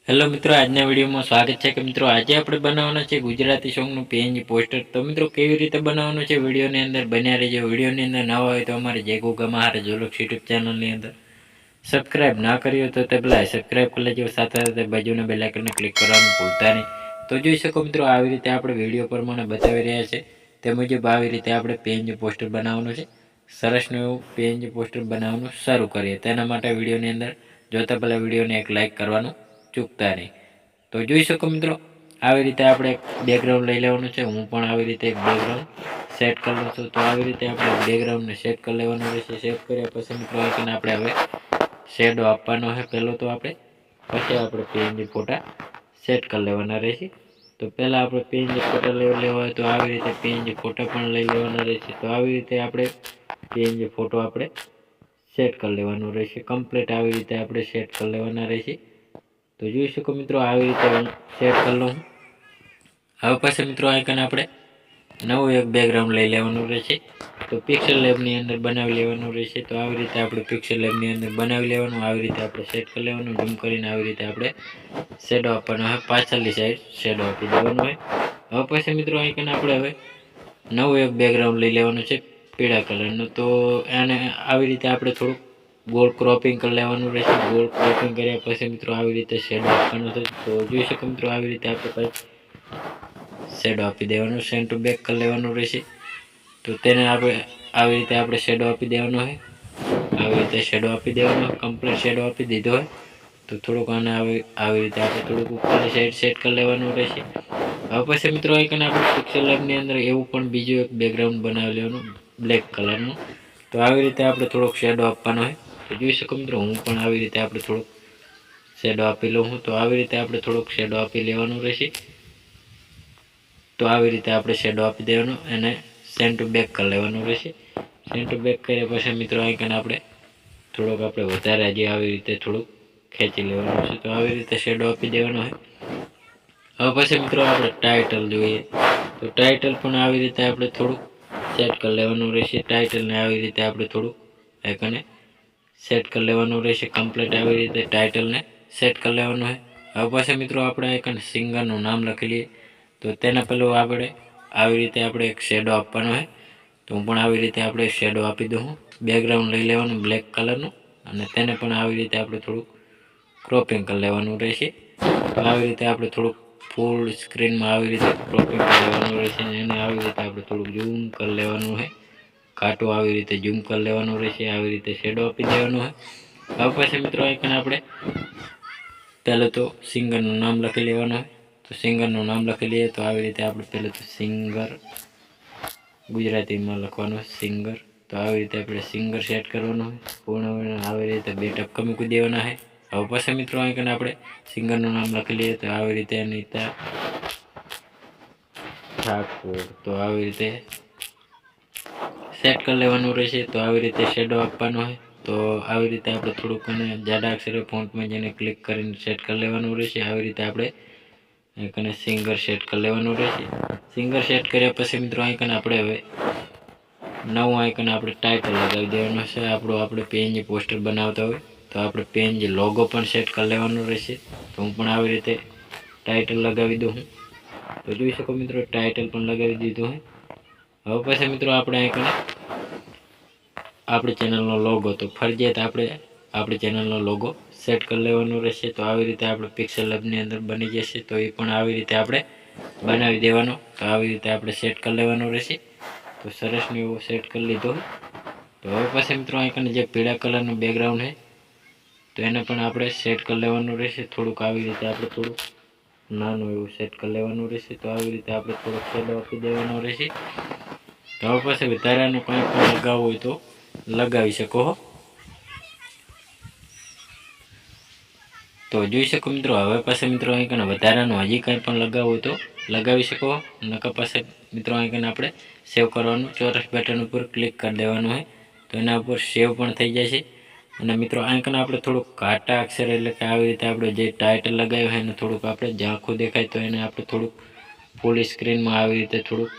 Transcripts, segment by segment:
Hello મિત્રો, આજના વિડીયોમાં સ્વાગત છે કે મિત્રો આજે આપણે બનાવવાના છે ગુજરાતી સોંગનું પીએનજી પોસ્ટર। તો મિત્રો કેવી રીતે બનાવવાનું છે વિડીયોની અંદર બન્યા રહેજો। વિડીયોની અંદર નવા હોય તો અમારે જય ગોગા મહારાજ વ્લોગ્સ યુટ્યુબ ચેનલની અંદર સબસ્ક્રાઇબ ના કર્યો તો તે પહેલાં સબસ્ક્રાઇબ કરી લેજો, સાથે સાથે બાજુના બેલ આઇકનને ક્લિક કરવાનું ભૂલતા નહીં। તો જોઈ શકો મિત્રો, આવી રીતે આપણે વિડીયો પ્રમાણે બતાવી રહ્યા છે તે મુજબ આવી રીતે આપણે પીએનજી પોસ્ટર બનાવવાનું છે। સરસનું એવું પીએનજી પોસ્ટર બનાવવાનું શરૂ કરીએ। તેના માટે વિડીયોની અંદર જોતા પહેલાં વિડીયોને એક લાઇક કરવાનું ચૂકતા નહીં। તો જોઈ શકો મિત્રો, આવી રીતે આપણે બેકગ્રાઉન્ડ લઈ લેવાનું છે। હું પણ આવી રીતે એક બેકગ્રાઉન્ડ સેટ કરી લઉં છું। તો આવી રીતે આપણે બેકગ્રાઉન્ડને સેટ કરી લેવાનું રહેશે। સેટ કર્યા પછી મિત્રો આપણે હવે શેડો આપવાનો છે પહેલો તો આપણે, પછી આપણે પીએનજી ફોટા સેટ કરી લેવાના રહેશે। તો પહેલાં આપણે પીએનજી ફોટા લઈ લેવા હોય તો આવી રીતે પીએનજી ફોટા પણ લઈ લેવાના રહેશે। તો આવી રીતે આપણે પીએનજી ફોટો આપણે સેટ કરી લેવાનું રહેશે। કમ્પ્લીટ આવી રીતે આપણે સેટ કરી લેવાના રહેશે। તો જોઈ શકો મિત્રો, આવી રીતે હું સેટ કરી લઉં। હવે પછી મિત્રો આઈકન આપણે નવું એક બેકગ્રાઉન્ડ લઈ લેવાનું રહેશે। તો પિક્સેલ લેબની અંદર બનાવી લેવાનું રહેશે। તો આવી રીતે આપણે પિક્સેલ લેબની અંદર બનાવી લેવાનું, આવી રીતે આપણે સેટ કરી લેવાનું। ઝૂમ કરીને આવી રીતે આપણે શેડો આપવાનો હોય, પાછળની સાઈડ શેડો આપી દેવાનો હોય। હવે પછી મિત્રો આઈકન આપણે હવે નવું એક બેકગ્રાઉન્ડ લઈ લેવાનું છે પીળા કલરનું। તો એને આવી રીતે આપણે થોડુંક ગોળ ક્રોપિંગ કરી લેવાનું રહેશે। ગોળ ક્રોપિંગ કર્યા પછી મિત્રો આવી રીતે શેડો આપવાનો છે। તો જોઈ શકો મિત્રો, આવી રીતે આપણે કંઈક શેડો આપી દેવાનો, સેન્ટ ટુ બેક કરી લેવાનું રહેશે। તો તેને આપણે આવી રીતે આપણે શેડો આપી દેવાનો હોય, આવી રીતે શેડો આપી દેવાનો। કમ્પ્લીટ શેડો આપી દીધો હોય તો થોડુંક આને આવી રીતે આપણે થોડુંક ઉપરની સાઈડ સેટ કરી લેવાનું રહેશે। હવે પછી મિત્રો આઈકન આપણે પિક્સેલ લેબની અંદર એવું પણ બીજું એક બેકગ્રાઉન્ડ બનાવી લેવાનું બ્લેક કલરનું। તો આવી રીતે આપણે થોડોક શેડો આપવાનો હોય। તો જોઈ શકો મિત્રો, હું પણ આવી રીતે આપણે થોડુંક શેડો આપી લઉં હું। તો આવી રીતે આપણે થોડોક શેડો આપી લેવાનું રહેશે। તો આવી રીતે આપણે શેડો આપી દેવાનો અને સેન્ટ ટુ બેક કરી લેવાનું રહેશે। સેન્ટ ટુ બેક કર્યા પછી મિત્રો આઈકન આપણે થોડોક આપણે વધારે હજી આવી રીતે થોડુંક ખેંચી લેવાનું છે। તો આવી રીતે શેડો આપી દેવાનો હોય। હવે પછી મિત્રો આપણે ટાઇટલ જોઈએ। તો ટાઇટલ પણ આવી રીતે આપણે થોડુંક સેટ કરી લેવાનું રહેશે। ટાઇટલને આવી રીતે આપણે થોડુંક આઈકને સેટ કરી લેવાનું રહેશે। કમ્પ્લીટ આવી રીતે ટાઇટલને સેટ કરી લેવાનું હોય। હવે પછી મિત્રો આપણે આઈકન સિંગરનું નામ લખી લઈએ। તો તેના પહેલું આપણે આવી રીતે આપણે એક શેડો આપવાનો હોય। તો હું પણ આવી રીતે આપણે શેડો આપી દઉં હું। બેકગ્રાઉન્ડ લઈ લેવાનું બ્લેક કલરનું અને તેને પણ આવી રીતે આપણે થોડુંક ક્રોપિંગ કરી લેવાનું રહેશે। તો આવી રીતે આપણે થોડુંક ફૂલ સ્ક્રીનમાં આવી રીતે ક્રોપિંગ કરી લેવાનું રહેશે। એને આવી રીતે આપણે થોડુંક ઝૂમ કરી લેવાનું હોય, ઘાટું આવી રીતે ઝૂમ કરી લેવાનું રહેશે। આવી રીતે શેડો આપી દેવાનું હોય। હવે પછી મિત્રો આઈકન આપણે પહેલું તો સિંગરનું નામ લખી લેવાનું હોય। તો સિંગરનું નામ લખી લઈએ। તો આવી રીતે આપણે પહેલું તો સિંગર ગુજરાતીમાં લખવાનું સિંગર। તો આવી રીતે આપણે સિંગર સેટ કરવાનું હોય। પૂર્ણ આવી રીતે બે ટપકા મૂકી દેવાના હોય। હવે પછી મિત્રો આઈકન આપણે સિંગરનું નામ લખી લઈએ। તો આવી રીતે અનિતા ઠાકોર। તો આવી રીતે સેટ કરી લેવાનું રહેશે। તો આવી રીતે શેડો આપવાનો હોય। તો આવી રીતે આપણે થોડુંક અને જાડા અક્ષરે ફોન્ટમાં જઈને ક્લિક કરીને સેટ કરી લેવાનું રહેશે। આવી રીતે આપણે આઈકને સિંગર સેટ કરી લેવાનું રહેશે। સિંગર સેટ કર્યા પછી મિત્રો આઈકન આપણે હવે નવું આઈકન આપણે ટાઇટલ લગાવી દેવાનું છે। આપણે પીએનજી પોસ્ટર બનાવતા હોય તો આપણે પીએનજી લોગો પણ સેટ કરી લેવાનો રહેશે। તો હું પણ આવી રીતે ટાઇટલ લગાવી દઉં હું। તો જોઈ શકો મિત્રો, ટાઇટલ પણ લગાવી દીધું હોય। હવે પછી મિત્રો આપણે આઈકન આપણી ચેનલનો લોગો તો ફરજિયાત આપણે આપણી ચેનલનો લોગો સેટ કરી લેવાનો રહેશે। તો આવી રીતે આપણે પિક્સેલ લેબની અંદર બની જશે। તો એ પણ આવી રીતે આપણે બનાવી દેવાનો। તો આવી રીતે આપણે સેટ કરી લેવાનું રહેશે। તો સરસનું એવું સેટ કરી લીધું। તો હવે પછી મિત્રો આઈકન જે પીળા કલરનું બેકગ્રાઉન્ડ છે તો એને પણ આપણે સેટ કરી લેવાનું રહેશે। થોડુંક આવી રીતે આપણે થોડુંક નાનું એવું સેટ કરી લેવાનું રહેશે। તો આવી રીતે આપણે થોડોક શેડો આપી દેવાનો રહેશે। તો હવે પછી વધારાનું કંઈ પણ લગાવવું હોય તો લગાવી શકો હો। તો જોઈ શકો મિત્રો, હવે પછી મિત્રો આઈકન વધારાનું હજી કંઈ પણ લગાવવું હોય તો લગાવી શકો। નકર પાસે મિત્રો આઈકન આપણે સેવ કરવાનું ચોરસ બટન ઉપર ક્લિક કરી દેવાનું હોય। તો એના ઉપર સેવ પણ થઈ જશે। અને મિત્રો આઈકન આપણે થોડુંક ઘાટા અક્ષર એટલે કે આવી રીતે આપણે જે ટાઇટલ લગાવ્યું હોય એને થોડુંક આપણે ઝાંખું દેખાય તો એને આપણે થોડુંક ફૂલ સ્ક્રીનમાં આવી રીતે થોડુંક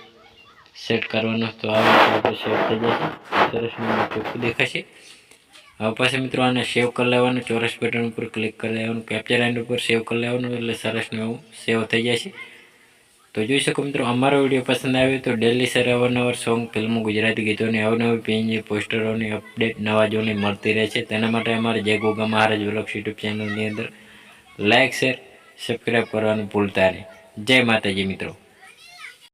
સેટ કરવાનું। તો આવી રીતે આપણે સેટ થઈ જશે, સરસ ચોખ્ખું દેખાશે। હવે પછી મિત્રો આને સેવ કરી લેવાનું, ચોરસ બટન ઉપર ક્લિક કરી લેવાનું, કેપ્ચર એન્ડ ઉપર સેવ કરી લેવાનું, એટલે સરસ ને એવું સેવ થઈ જશે। તો જોઈ શકો મિત્રો અમારો વિડીયો પસંદ આવ્યો તો ડેલી સર અવારનવાર સોંગ, ફિલ્મો, ગુજરાતી ગીતોની અવનવી પીએનજી પોસ્ટરોની અપડેટ નવા જોવાની મળતી રહે છે। તેના માટે અમારે જય ગોગા મહારાજ વ્લોગ્સ યુટ્યુબ ચેનલની અંદર લાઇક, શેર, સબસ્ક્રાઈબ કરવાનું ભૂલતા નહીં। જય માતાજી મિત્રો।